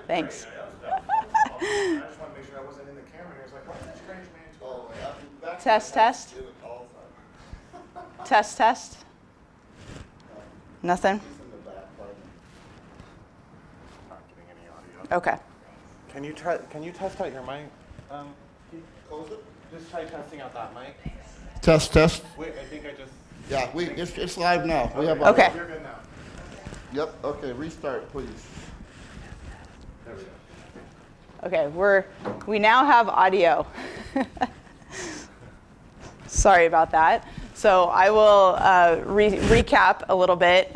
Thanks. I just want to make sure I wasn't in the camera. He was like, why is that strange man? Test, test. Test, test. Nothing? Not getting any audio. Okay. Can you test out your mic? Close it. Just try testing out that mic. Test, test. Wait, I think I just. Yeah, it's live now. We have Okay. You're good now. Yep. Okay. Restart, please. There we go. Okay, we now have audio. Sorry about that. So I will recap a little bit.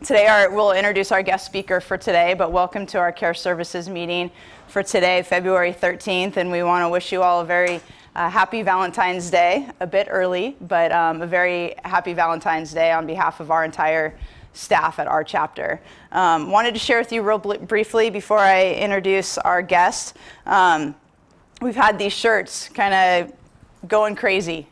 Today we'll introduce our guest speaker for today, but welcome to our Care Services meeting for today, February 13th, and we want to wish you all a very happy Valentine's Day, a bit early, but a very happy Valentine's Day on behalf of our entire staff at our chapter. Wanted to share with you real briefly before I introduce our guest. We've had these shirts kind of going crazy,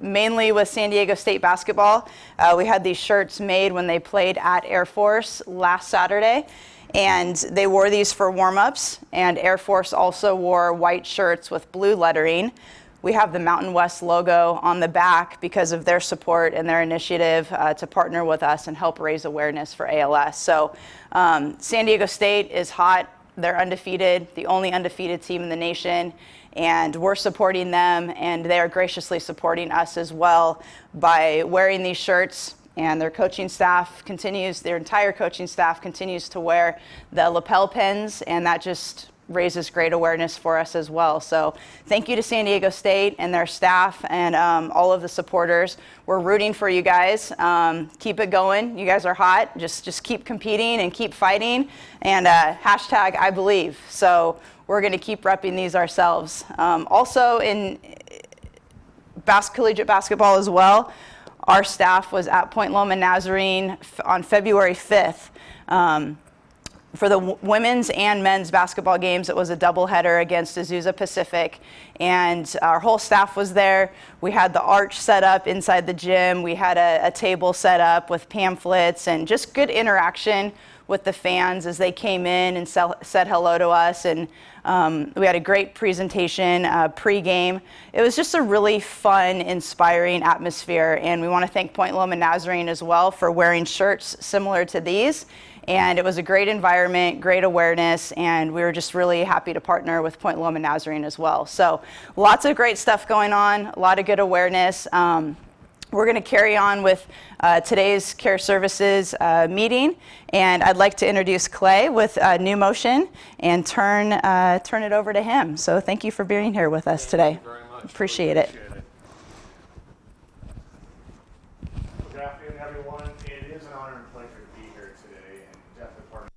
mainly with San Diego State basketball. We had these shirts made when they played at Air Force last Saturday, and they wore these for warm-ups, and Air Force also wore white shirts with blue lettering. We have the Mountain West logo on the back because of their support and their initiative to partner with us and help raise awareness for ALS. So San Diego State is hot. They're undefeated, the only undefeated team in the nation, and we're supporting them, and they are graciously supporting us as well by wearing these shirts. And their coaching staff their entire coaching staff continues to wear the lapel pins, and that just raises great awareness for us as well. So thank you to San Diego State and their staff and all of the supporters. We're rooting for you guys. Keep it going. You guys are hot. Just keep competing and keep fighting. And hashtag I believe. So we're going to keep repping these ourselves. Also in collegiate basketball as well, our staff was at Point Loma Nazarene on February 5th. For the women's and men's basketball games, it was a doubleheader against Azusa Pacific, and our whole staff was there. We had the arch set up inside the gym. We had a table set up with pamphlets and just good interaction with the fans as they came in and said hello to us. And we had a great presentation pre-game. It was just a really fun, inspiring atmosphere, and we want to thank Point Loma Nazarene as well for wearing shirts similar to these. And it was a great environment, great awareness, and we were just really happy to partner with Point Loma Nazarene as well. So lots of great stuff going on, a lot of good awareness. We're going to carry on with today's Care Services meeting, and I'd like to introduce Clay with NuMotion and turn it over to him. So thank you for being here with us today. Thank you very much. Appreciate it. Good afternoon, everyone. It is an honor and pleasure to be here today, and definitely part of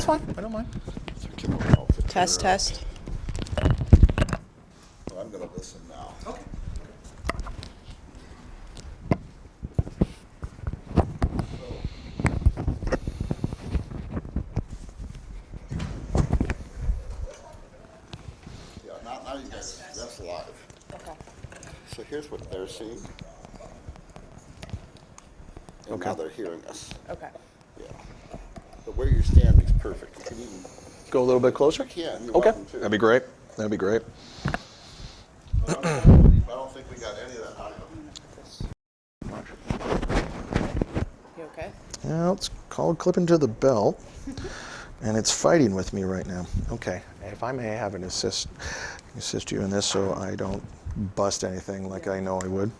fine. I don't mind. Test, test. Oh, I'm gonna listen now. Okay. Yeah, now you guys, that's live. Okay. So here's what they're seeing. And Okay. now they're hearing us. Okay. Yeah. But where you're standing is perfect. You can even, Go a little bit closer? you can, you're Okay. welcome to. That'd be great. That'd be great. But unfortunately, I don't think we got any of that audio. You okay? Yeah, it's called clipping to the belt, and it's fighting with me right now. Okay, if I may have an assist you in this so I don't bust anything like I know I would.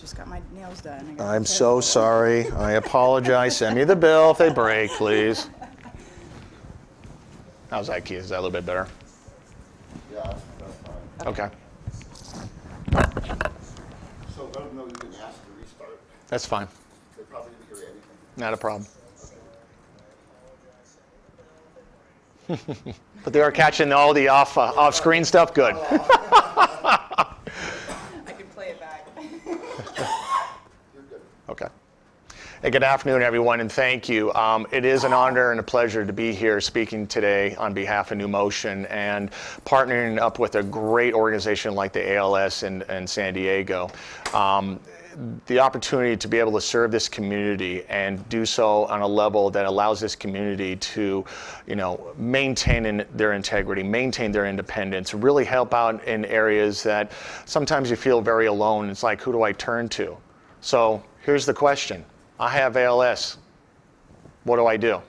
Just got my nails done. I gotta I'm be so careful. sorry. I apologize. Send me the bill if they break, please. How's that, Keith? Is that a little bit better? Yeah, that's fine. Okay, So let them know you can ask to restart. that's fine. They probably didn't hear anything. Not a problem. But they are catching all the off-screen stuff. Good. I can play it back. You're good. Okay. Hey, good afternoon, everyone, and thank you. It is an honor and a pleasure to be here speaking today on behalf of NuMotion and partnering up with a great organization like the ALS in San Diego. The opportunity to be able to serve this community and do so on a level that allows this community to, maintain their integrity, maintain their independence, really help out in areas that sometimes you feel very alone. It's like, who do I turn to? So here's the question. I have ALS. What do I do?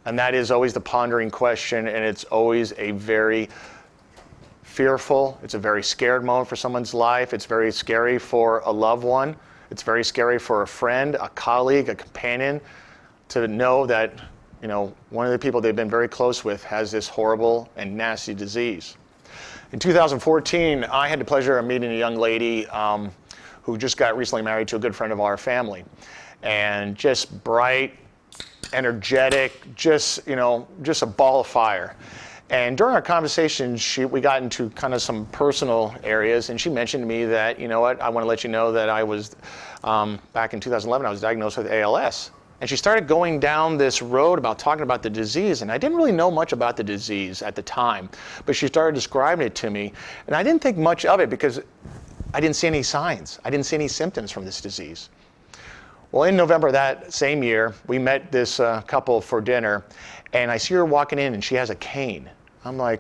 And that is always the pondering question, and it's always a very fearful, it's a very scared moment for someone's life. It's very scary for a loved one. It's very scary for a friend, a colleague, a companion to know that, one of the people they've been very close with has this horrible and nasty disease. In 2014, I had the pleasure of meeting a young lady who just got recently married to a good friend of our family. And just bright, energetic, just a ball of fire. And during our conversation, we got into kind of some personal areas, and she mentioned to me that, I want to let you know that I was, back in 2011, I was diagnosed with ALS. And she started going down this road about talking about the disease, and I didn't really know much about the disease at the time, but she started describing it to me, and I didn't think much of it because I didn't see any signs. I didn't see any symptoms from this disease. Well, in November that same year, we met this couple for dinner, and I see her walking in, and she has a cane. I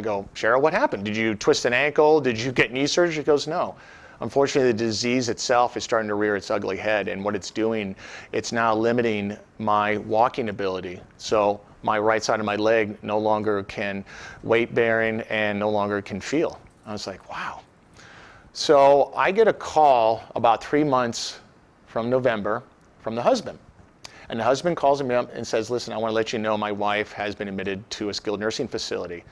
go, Cheryl, what happened? Did you twist an ankle? Did you get knee surgery? She goes, no. Unfortunately, the disease itself is starting to rear its ugly head, and what it's doing, it's now limiting my walking ability. So my right side of my leg no longer can weight bearing and no longer can feel. I was like, wow. So I get a call about 3 months from November from the husband. And the husband calls me up and says, listen, I want to let you know my wife has been admitted to a skilled nursing facility.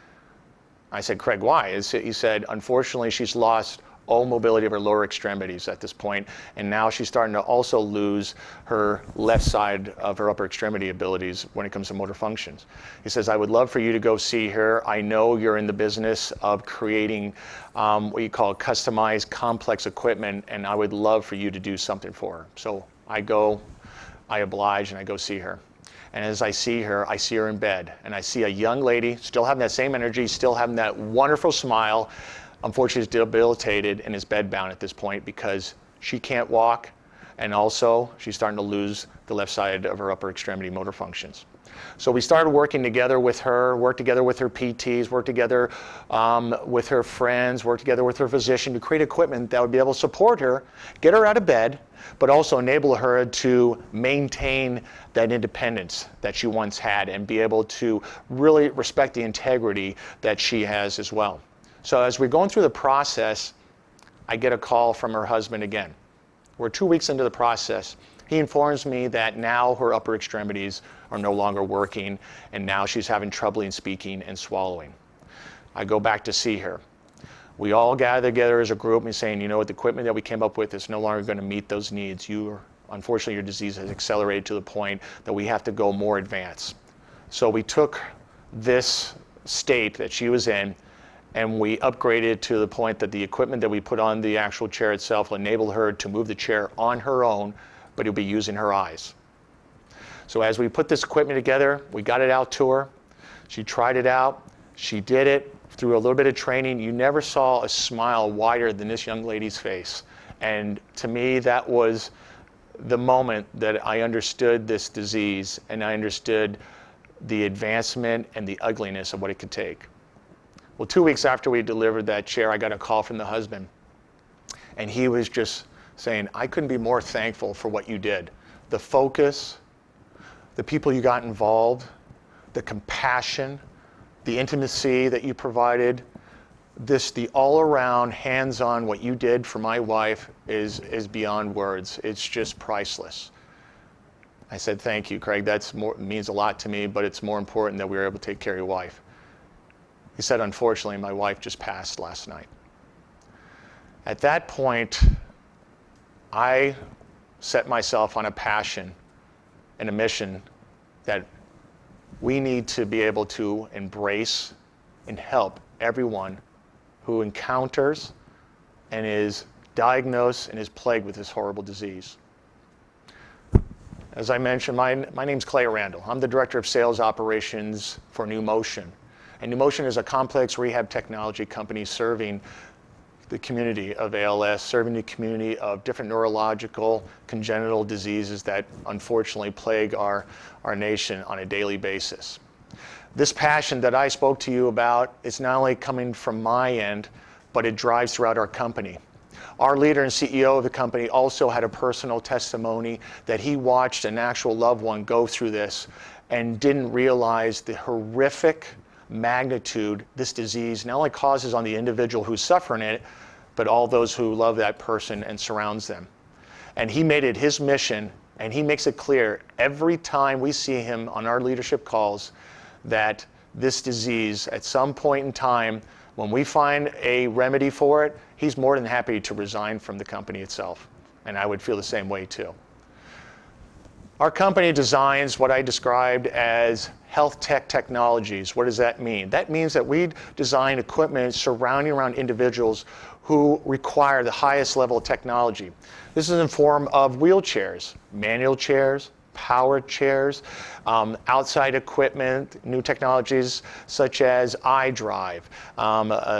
I said, Craig, why? He said, unfortunately, she's lost all mobility of her lower extremities at this point, and now she's starting to also lose her left side of her upper extremity abilities when it comes to motor functions. He says, I would love for you to go see her. I know you're in the business of creating what you call customized complex equipment, and I would love for you to do something for her. So I go, I oblige, and I go see her. And as I see her in bed, and I see a young lady still having that same energy, still having that wonderful smile. Unfortunately, she's debilitated and is bedbound at this point because she can't walk, and also she's starting to lose the left side of her upper extremity motor functions. So we started working together with her, worked together with her PTs, worked together with her friends, worked together with her physician to create equipment that would be able to support her, get her out of bed, but also enable her to maintain that independence that she once had and be able to really respect the integrity that she has as well. So as we're going through the process, I get a call from her husband again. We're 2 weeks into the process. He informs me that now her upper extremities are no longer working, and now she's having trouble in speaking and swallowing. I go back to see her. We all gather together as a group and saying, the equipment that we came up with is no longer going to meet those needs. Unfortunately, your disease has accelerated to the point that we have to go more advanced. So we took this state that she was in and we upgraded to the point that the equipment that we put on the actual chair itself will enable her to move the chair on her own, but it'll be using her eyes. So as we put this equipment together, we got it out to her. She tried it out. She did it through a little bit of training. You never saw a smile wider than this young lady's face. And to me, that was the moment that I understood this disease and I understood the advancement and the ugliness of what it could take. Well, 2 weeks after we delivered that chair, I got a call from the husband. And he was just saying, I couldn't be more thankful for what you did. The focus, the people you got involved, the compassion, the intimacy that you provided, the all-around, hands-on, what you did for my wife is beyond words. It's just priceless. I said, thank you, Craig. That means a lot to me, but it's more important that we were able to take care of your wife. He said, unfortunately, my wife just passed last night. At that point, I set myself on a passion and a mission that we need to be able to embrace and help everyone who encounters and is diagnosed and is plagued with this horrible disease. As I mentioned, my name's Clay Randall. I'm the Director of Sales Operations for NuMotion. And NuMotion is a complex rehab technology company serving the community of ALS, serving the community of different neurological, congenital diseases that unfortunately plague our nation on a daily basis. This passion that I spoke to you about is not only coming from my end, but it drives throughout our company. Our leader and CEO of the company also had a personal testimony that he watched an actual loved one go through this and didn't realize the horrific magnitude this disease not only causes on the individual who's suffering it, but all those who love that person and surrounds them. And he made it his mission, and he makes it clear every time we see him on our leadership calls that this disease, at some point in time, when we find a remedy for it, he's more than happy to resign from the company itself. And I would feel the same way too. Our company designs what I described as health tech technologies. What does that mean? That means that we design equipment surrounding around individuals who require the highest level of technology. This is in form of wheelchairs, manual chairs, powered chairs, outside equipment, new technologies such as iDrive,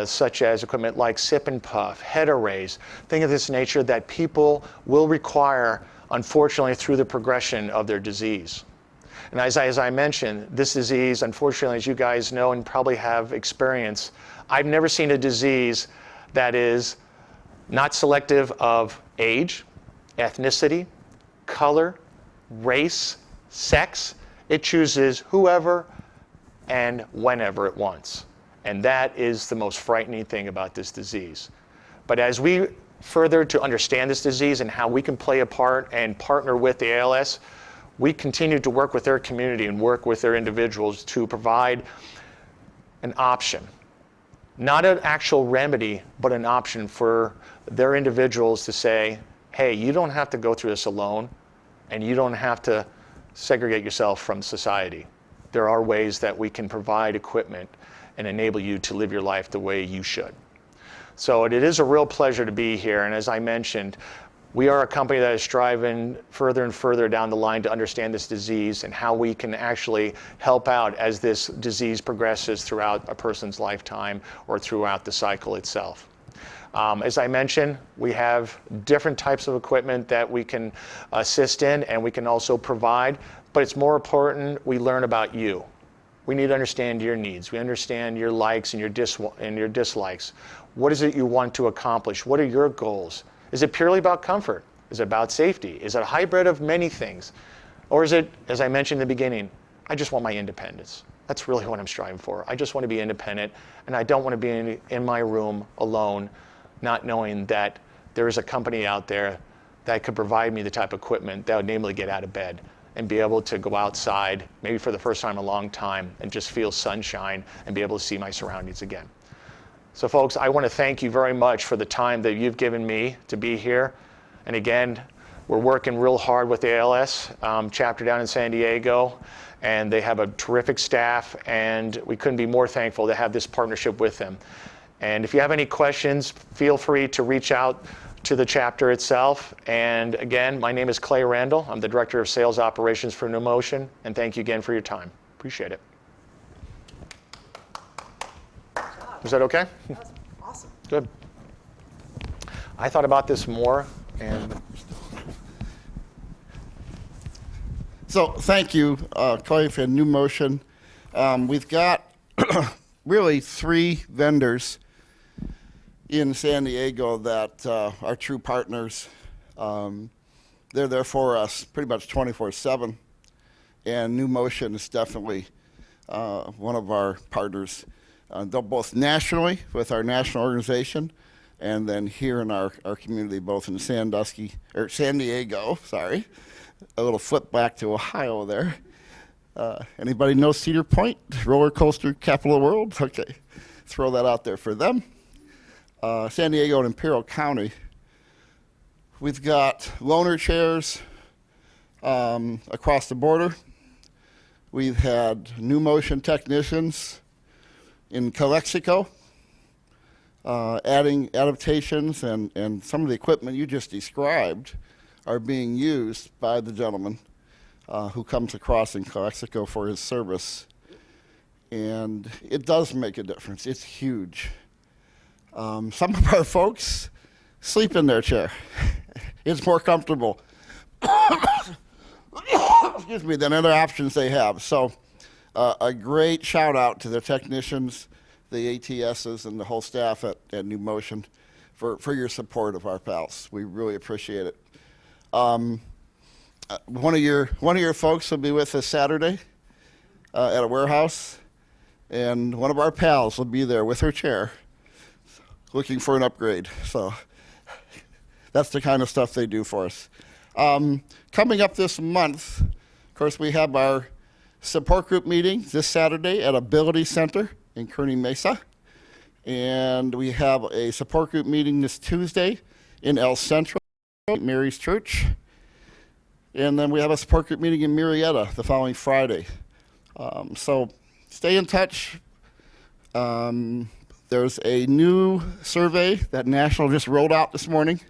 such as equipment like Sip and Puff, head arrays, things of this nature that people will require, unfortunately, through the progression of their disease. And as I mentioned, this disease, unfortunately, as you guys know and probably have experienced, I've never seen a disease that is not selective of age, ethnicity, color, race, sex. It chooses whoever and whenever it wants. And that is the most frightening thing about this disease. But as we further to understand this disease and how we can play a part and partner with the ALS, we continue to work with their community and work with their individuals to provide an option. Not an actual remedy, but an option for their individuals to say, hey, you don't have to go through this alone, and you don't have to segregate yourself from society. There are ways that we can provide equipment and enable you to live your life the way you should. So it is a real pleasure to be here, and as I mentioned, we are a company that is striving further and further down the line to understand this disease and how we can actually help out as this disease progresses throughout a person's lifetime or throughout the cycle itself. As I mentioned, we have different types of equipment that we can assist in and we can also provide, but it's more important we learn about you. We need to understand your needs. We understand your likes and your dislikes. What is it you want to accomplish? What are your goals? Is it purely about comfort? Is it about safety? Is it a hybrid of many things? Or is it, as I mentioned in the beginning, I just want my independence. That's really what I'm striving for. I just want to be independent, and I don't want to be in my room alone, not knowing that there is a company out there that could provide me the type of equipment that would enable me to get out of bed and be able to go outside, maybe for the first time in a long time, and just feel sunshine and be able to see my surroundings again. So folks, I want to thank you very much for the time that you've given me to be here. And again, We're working real hard with the ALS chapter down in San Diego, and they have a terrific staff, and we couldn't be more thankful to have this partnership with them. And if you have any questions, feel free to reach out to the chapter itself. And again, my name is Clay Randall. I'm the Director of Sales Operations for NuMotion, and thank you again for your time. Appreciate it. Was that okay? That was awesome. Good. I thought about this more, and So thank you, Clay, for NuMotion. We've got really 3 vendors in San Diego that are true partners. They're there for us pretty much 24/7, and NuMotion is definitely one of our partners. They're both nationally with our national organization, and then here in our community, both in San Diego, sorry. A little flip back to Ohio there. Anybody know Cedar Point, roller coaster capital of the world? Okay, throw that out there for them. San Diego and Imperial County. We've got loaner chairs across the border. We've had NuMotion technicians in Calexico, adding adaptations, and some of the equipment you just described are being used by the gentleman who comes across in Calexico for his service. And it does make a difference. It's huge. Some of our folks sleep in their chair. It's more comfortable excuse me, than other options they have. So a great shout out to the technicians, the ATSs, and the whole staff at NuMotion for your support of our pals. We really appreciate it. One of your folks will be with us Saturday at a warehouse, and one of our pals will be there with her chair looking for an upgrade. So that's the kind of stuff they do for us. Coming up this month, of course, we have our support group meeting this Saturday at Ability Center in Kearney Mesa. And we have a support group meeting this Tuesday in El Centro, Mary's Church. And then we have a support group meeting in Marietta the following Friday. So stay in touch. There's a new survey that National just rolled out this morning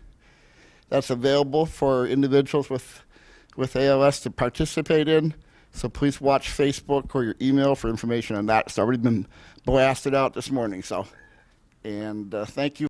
that's available for individuals with ALS to participate in. So please watch Facebook or your email for information on that. It's already been blasted out this morning. So, and thank you.